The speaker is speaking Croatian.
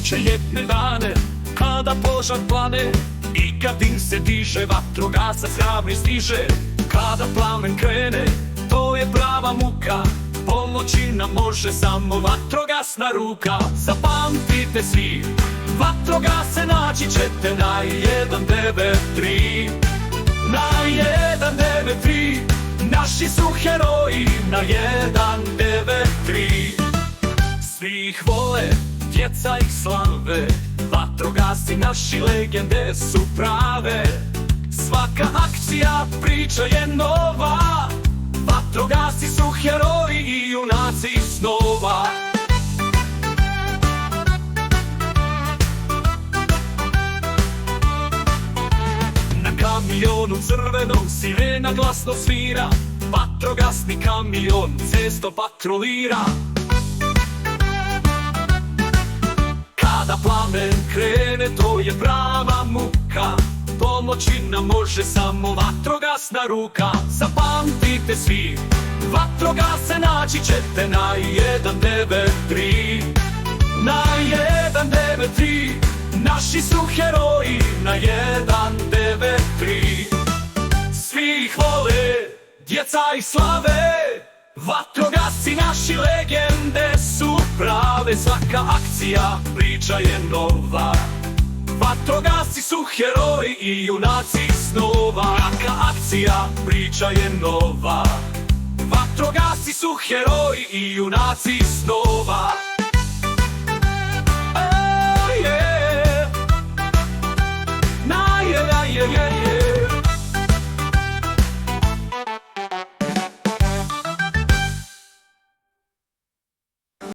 vruće ljetne dane, kada požar plane i kad dim se diže, vatrogasac hrabri stiže. Kada plamen krene, to je prava muka, pomoći nam može samo vatrogasna ruka. Zapamtite svi, vatrogasce naći ćete na 193. Na 193, naši su heroji na 193. Svi ih vole, djeca ih slave, vatrogasci naši legende su prave. Svaka akcija priča je nova, vatrogasci su heroji i junaci snova. Na kamionu crvenom sirena glasno svira, vatrogasni kamion cesto patrolira. Kada plamen krene, to je prava muka, pomoći nam može samo vatrogasna ruka. Zapamtite svi, vatrogasce naći ćete na 193. Na 193, naši su heroji na 193. Svi ih vole, djeca ih slave, vatrogasci naši legende su prave. Svaka akcija priča je nova, vatrogasci su heroji i junaci snova. Svaka akcija priča je nova, vatrogasci su heroji i junaci snova.